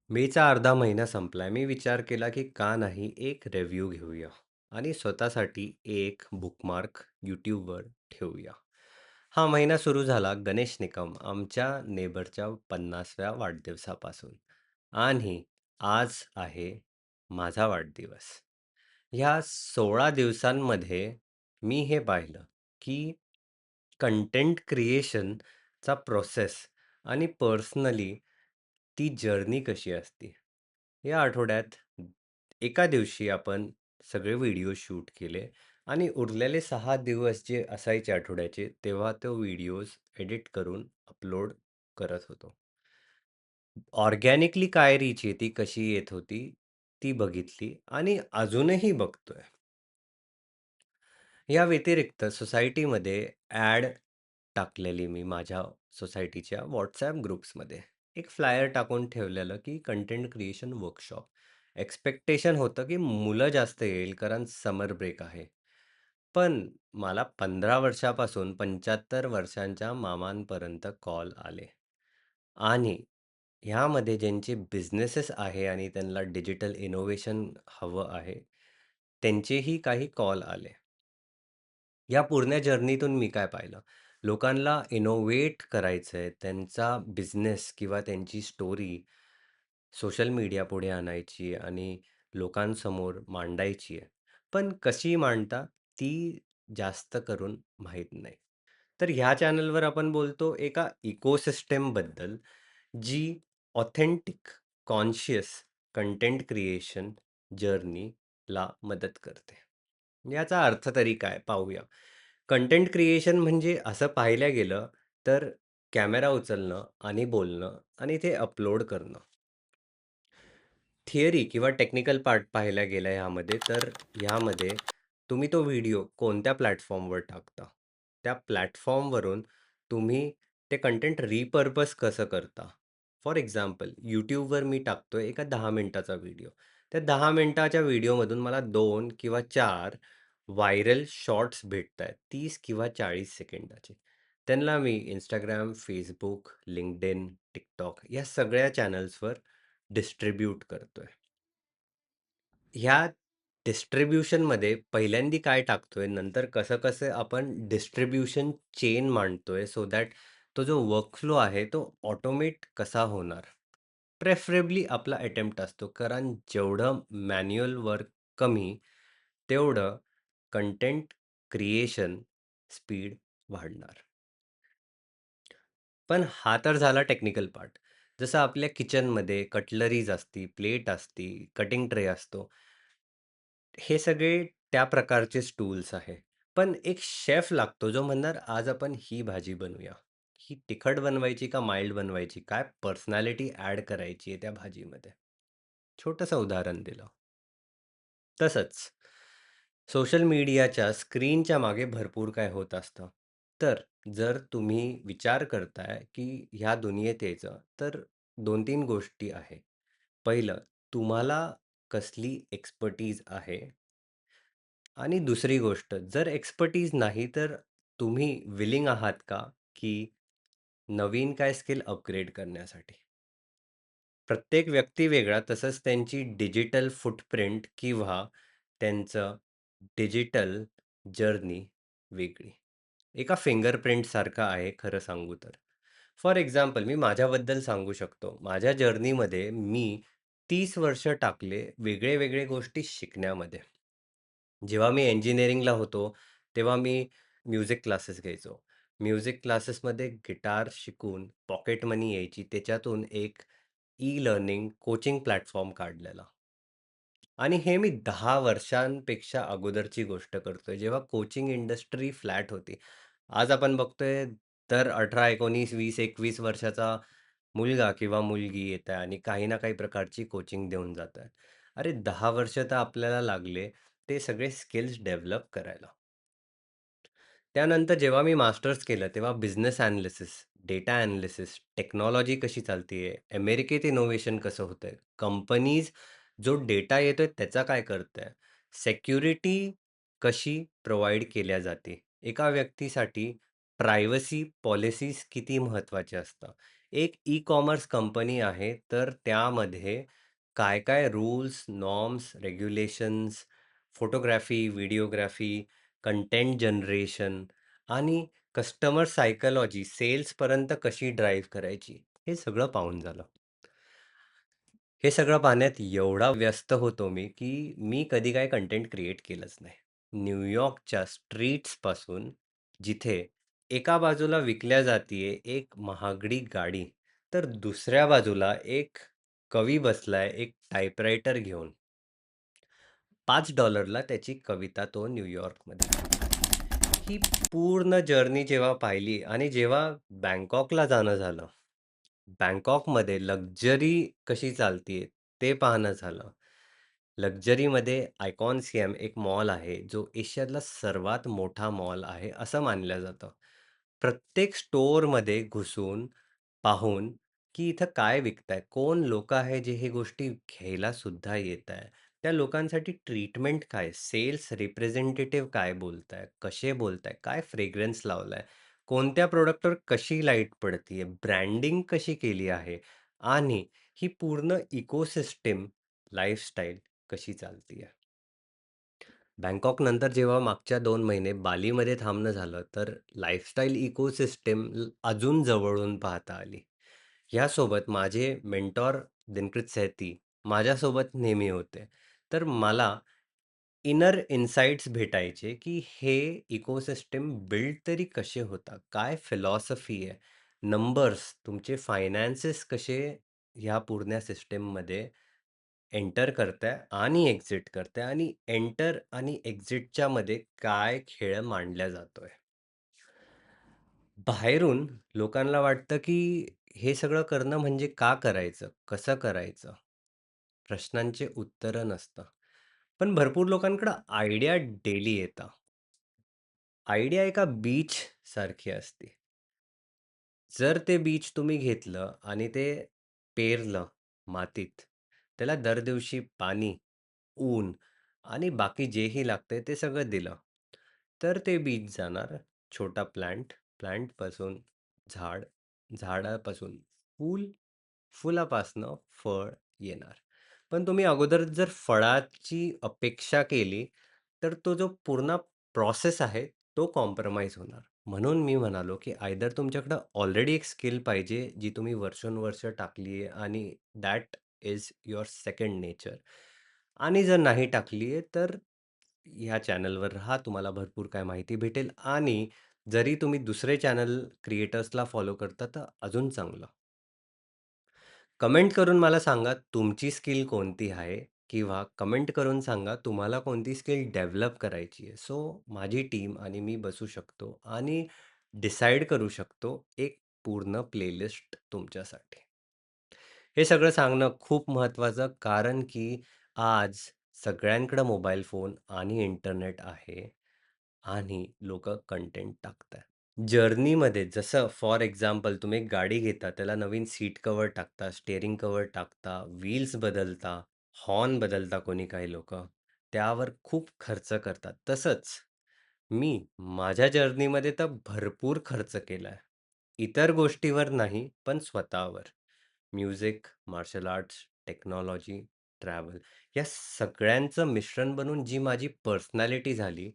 मेचा अर्धा महिना संपलाय. मी विचार केला, की का नाही एक रिव्ह्यू घेऊया आणि स्वतःसाठी एक बुकमार्क YouTubeवर ठेवूया. हा महिना सुरू झाला गणेश निकम आमच्या नेबरच्या 50व्या वाढदिवसापासून आणि आज आहे माझा वाढदिवस. ह्या 16 दिवसांमध्ये मी हे पाहिलं, की कंटेंट क्रिएशनचा प्रोसेस आणि पर्सनली ती जर्नी कशी असते. या आठवड्यात एका दिवशी आपण सगळे व्हिडिओ शूट केले आणि उरलेले 6 दिवस जे असायचे आठवड्याचे, तेव्हा तो व्हिडिओज एडिट करून अपलोड करत होतो. ऑर्गॅनिकली काय रीच येते, कशी येत होती, ती बघितली आणि अजूनही बघतोय. या व्यतिरिक्त सोसायटीमध्ये ॲड टाकलेली मी माझ्या सोसायटीच्या WhatsApp ग्रुप्समध्ये. एक फ्लायर टाकून ठेवलेलं, की कंटेंट क्रिएशन वर्कशॉप. एक्स्पेक्टेशन होतं, की मुलं जास्त येईल कारण समर ब्रेक आहे. पण मला 15 वर्षापासून 75 वर्षांच्या मामांपर्यंत कॉल आले आणि ह्यामध्ये ज्यांचे बिझनेसेस आहे आणि त्यांना डिजिटल इनोव्हेशन हवं आहे, त्यांचेही काही कॉल आले. या पूर्ण जर्नीतून मी काय पाहिलं, लोकांना इनोव्हेट करायचंय, त्यांचा बिझनेस किंवा त्यांची स्टोरी सोशल मीडिया पुढे आणायची आणि लोकांसमोर मांडायची आहे. पण कशी मांडता ती जास्त करून माहीत नाही. तर ह्या चॅनलवर आपण बोलतो एका इकोसिस्टमबद्दल, जी ऑथेंटिक, कॉन्शियस कंटेंट क्रिएशन जर्नीला मदत करते. याचा अर्थ तरी काय पाहूया. कंटेंट क्रिएशन म्हणजे असं पाहिलं गेलं तर कॅमेरा उचलणं आणि बोलणं आणि ते अपलोड करणं. थिअरी किंवा टेक्निकल पार्ट पाहायला गेला ह्यामध्ये, तर ह्यामध्ये तुम्ही तो व्हिडिओ कोणत्या प्लॅटफॉर्मवर टाकता. त्या प्लॅटफॉर्मवरून तुम्ही ते कंटेंट रिपर्पज कसं करता. फॉर एक्झाम्पल YouTubeवर मी टाकतोय एका 10 मिनिटाचा व्हिडिओ. त्या 10 मिनिटाच्या व्हिडिओमधून मला 2 किंवा 4 व्हायरल शॉर्ट्स भेटतायत 30 किंवा 40 सेकंदाचे. त्यांना मी Instagram, Facebook, LinkedIn, TikTok या सगळ्या चॅनल्सवर डिस्ट्रिब्यूट करतोय. ह्या डिस्ट्रिब्युशनमध्ये पहिल्यांदी काय टाकतोय, नंतर कसं-कसं आपण डिस्ट्रिब्युशन चेन मांडतोय, सो दॅट तो जो वर्कफ्लो आहे, तो ऑटोमेट कसा होणार. प्रेफरेबली आपला अटेम्प्ट असतो. कारण जेवढं मॅन्युअल वर्क कमी, तेवढं कंटेंट क्रिएशन स्पीड वाढणार. पण हा तर झाला टेक्निकल पार्ट. जसं आपल्या किचनमध्ये कटलरीज असती, प्लेट असती, कटिंग ट्रे असतो. हे सगळे त्या प्रकारचेच टूल्स आहे. पण एक शेफ लागतो जो म्हणणार, "आज आपण ही भाजी बनवूया." ही तिखट बनवायची का माईल्ड बनवायची? काय पर्सनॅलिटी ॲड करायची आहे त्या भाजीमध्ये? छोटंसं उदाहरण दिलं. तसंच सोशल मीडियाच्या स्क्रीनच्या मागे भरपूर काय होत असतं. तर जर तुम्ही विचार करताय, की ह्या दुनियेत यायचं, तर 2-3 गोष्टी आहे. पहिलं, तुम्हाला कसली एक्सपर्टीज आहे आणि दुसरी गोष्ट, जर एक्सपर्टीज नाही, तर तुम्ही विलिंग आहात का, की नवीन काय स्किल अपग्रेड करण्यासाठी? प्रत्येक व्यक्ती वेगळा, तसंच त्यांची डिजिटल फूटप्रिंट किंवा त्यांचं डिजिटल जर्नी वेगळी. एका फिंगरप्रिंटसारखं आहे खरं सांगू तर. फॉर एक्झाम्पल मी माझ्याबद्दल सांगू शकतो. माझ्या जर्नीमध्ये मी 30 वर्ष टाकले वेगळे-वेगळे गोष्टी शिकण्यामध्ये. जेव्हा मी इंजिनिअरिंगला होतो, तेव्हा मी म्युझिक क्लासेस घ्यायचो. म्युझिक क्लासेसमध्ये गिटार शिकून पॉकेट मनी यायची. त्याच्यातून एक ई-लर्निंग कोचिंग प्लॅटफॉर्म काढलेला. आणि हे मी 10 वर्षांपेक्षा अगोदरची गोष्ट करतोय, जेव्हा कोचिंग इंडस्ट्री फ्लॅट होती. आज आपण बघतोय तर 18, 19, 20, 21 वर्षाचा मुलगा किंवा मुलगी येत आहे आणि काही ना काही प्रकारची कोचिंग देऊन जात आहे. अरे 10 वर्ष तर आपल्याला लागले ते सगळे स्किल्स डेव्हलप करायला. त्यानंतर जेव्हा मी मास्टर्स केलं, तेव्हा business analysis, data analysis, technology कशी चालतीये, अमेरिकेत इनोव्हेशन कसं होतंय, कंपनीज जो डेटा येतोय त्याचा काय करताय, सिक्युरिटी कशी प्रोव्हाईड केल्या जाते, एका व्यक्तीसाठी प्रायव्हसी पॉलिसीज किती महत्त्वाच्या असतात. एक ई-कॉमर्स कंपनी आहे, तर त्यामध्ये काय-काय rules, norms, regulations, photography, videography, content generation आणि कस्टमर सायकॉलॉजी सेल्सपर्यंत कशी ड्राईव्ह करायची, हे सगळं पाहून झालं. हे सगळं पाहण्यात एवढा व्यस्त होतो मी, की मी कधी काही कंटेंट क्रिएट केलंच नाही. न्यूयॉर्कच्या स्ट्रीट्सपासून जिथे एका बाजूला विकल्या जातीये एक महागडी गाडी, तर दुसऱ्या बाजूला एक कवी बसलाय एक टाइपरायटर घेऊन. $5 त्याची कविता तो न्यूयॉर्कमध्ये लिहितोय. ही पूर्ण जर्नी जेव्हा पाहिली आणि जेव्हा बँकॉकला जाणं झालं. बँकॉकमध्ये लक्झरी कशी चालतीये ते पाहणं झालं. लक्झरीमध्ये आयकॉन सिएम एक मॉल आहे, जो एशियातला सर्वात मोठा मॉल आहे, असं मानलं जातं. प्रत्येक स्टोअरमध्ये घुसून, पाहून, की इथं काय विकताय? कोण लोकं आहे जे हे गोष्टी घ्यायला सुद्धा येताय? त्या लोकांसाठी ट्रीटमेंट काय? सेल्स रिप्रेझेंटेटिव्ह काय बोलताय? कसे बोलताय? काय फ्रेग्रन्स लावलाय? कोणत्या प्रॉडक्टवर कशी लाईट पडतीये? ब्रँडिंग कशी केली आहे? आणि ही पूर्ण इकोसिस्टम लाईफस्टाईल कशी चालतीये? बँकॉक नंतर जेव्हा मागच्या 2 महिने बालीमध्ये थांबणं झालं, तर लाईफस्टाईल इकोसिस्टम अजून जवळून पाहता आली. यासोबत माझे मेंटॉर दिनकृत सेहती माझ्यासोबत नेहमी होते. तर मला इनर इनसाइट्स भेटायचे, की हे इकोसिस्टम बिल्ड तरी कसे होतात? काय फिलॉसॉफी आहे? नंबर्स, तुमचे फायनान्सेस कसे ह्या पूर्ण सिस्टममध्ये एंटर करताय आणि एक्झिट करताय आणि एंटर आणि एक्झिटच्या मध्ये काय खेळ मांडला जातोय. बाहेरून लोकांना वाटतं, की हे सगळं करणं म्हणजे का करायचं? कसं करायचं? प्रश्नांचे उत्तरं नसतं. पण भरपूर लोकांकडे आयडिया डेली येतात. आयडिया एका बीच सारखी असते. जर ते बीज तुम्ही घेतलं आणि ते पेरलं मातीत, त्याला दर दिवशी पाणी, ऊन आणि बाकी जेही लागतंय ते सगळं दिलं, तर ते बीज जाणार छोटा प्लांट, प्लांटपासून झाड, झाडापासून फूल, फुलापासनं फळ येणार. पण तुम्ही अगोदर जर फळाची अपेक्षा केली, तर तो जो पूर्ण प्रोसेस आहे, तो कॉम्प्रोमाईज होणार. म्हणून मी म्हणालो, की आयदर तुमच्याकडं ऑलरेडी एक स्किल पाहिजे, जी तुम्ही वर्षोनवर्ष टाकली आहे आणि that is your second nature आणि जर नाही टाकली आहे, तर ह्या चॅनलवर राहा. तुम्हाला भरपूर काही माहिती भेटेल आणि जरी तुम्ही दुसरे चॅनल क्रिएटर्सला फॉलो करता, तर अजून चांगलं. कमेंट करून मला सांगा तुमची स्किल कोणती आहे? किंवा कमेंट करून सांगा तुम्हाला कोणती स्किल डेव्हलप करायची आहे. सो माझी टीम आणि मी बसू शकतो आणि डिसाईड करू शकतो एक पूर्ण प्लेलिस्ट तुमच्यासाठी. हे सगळं सांगणं खूप महत्त्वाचं कारण की आज सगळ्यांकडे मोबाईल फोन आणि इंटरनेट आहे आणि लोकं कंटेंट टाकतायत. जर्नीमध्ये जसं फॉर एक्झाम्पल तुम्ही एक गाडी घेता, त्याला नवीन सीट कव्हर टाकता, स्टीअरिंग कव्हर टाकता, व्हील्स बदलता, हॉर्न बदलता कोणी काही लोकं. त्यावर खूप खर्च करतात. तसंच मी माझ्या जर्नीमध्ये तर भरपूर खर्च केलाय. इतर गोष्टीवर नाही, पण स्वतःवर. Music, martial arts, technology, travel या सगळ्यांचं मिश्रण बनून जी माझी पर्सनॅलिटी झाली,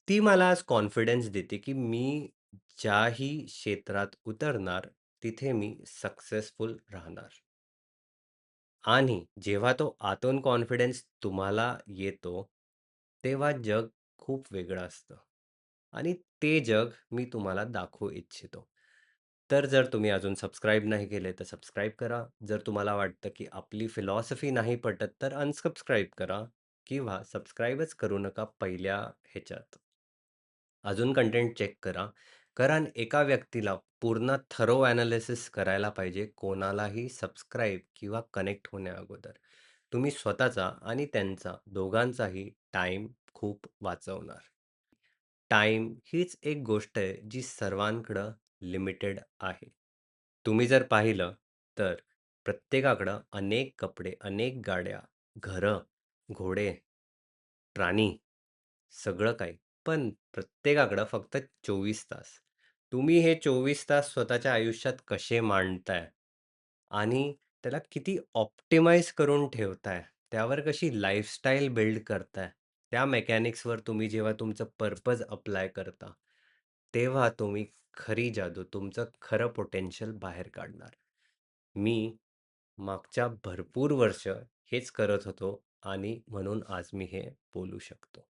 ती मला आज कॉन्फिडन्स देते, की मी ज्याही क्षेत्रात उतरणार, तिथे मी सक्सेसफुल राहणार. आणि जेव्हा तो आतून कॉन्फिडन्स तुम्हाला येतो, तेव्हा जग खूप वेगळं असतं. आणि ते जग मी तुम्हाला दाखवू इच्छितो. तर जर तुम्ही अजून सबस्क्राईब नाही केले, तर सबस्क्राईब करा. जर तुम्हाला वाटतं, की आपली फिलॉसॉफी नाही पटत, तर अनसबस्क्राईब करा किंवा सबस्क्राईबच करू नका पहिल्या ह्याच्यात. अजून कंटेंट चेक करा. कारण एका व्यक्तीला पूर्ण थरो एनालिसिस करायला पाहिजे कोणालाही सबस्क्राईब किंवा कनेक्ट होण्याअगोदर. तुम्ही स्वतःचा आणि त्यांचा दोघांचाही टाईम खूप वाचवणार. टाईम हीच एक गोष्ट आहे जी सर्वांकडं लिमिटेड आहे. तुम्ही जर पाहिलं तर प्रत्येकाकडं अनेक कपडे, अनेक गाड्या, घरं, घोडे, प्राणी सगळं काही. पण प्रत्येकाकडं फक्त 24 तास. तुम्ही हे 24 तास स्वतःच्या आयुष्यात कसे मांडताय? आणि त्याला किती ऑप्टिमाइज करून ठेवताय, त्यावर कशी लाईफस्टाईल बिल्ड करताय, त्या मेकॅनिक्सवर तुम्ही जेव्हा तुमचं पर्पज अप्लाय करता, तेव्हा तुम्ही खरी जादू, तुमचं खरं पोटेन्शियल बाहेर काढणार. मी मागच्या भरपूर वर्ष हेच करत होतो आणि म्हणून आज मी हे बोलू शकतो.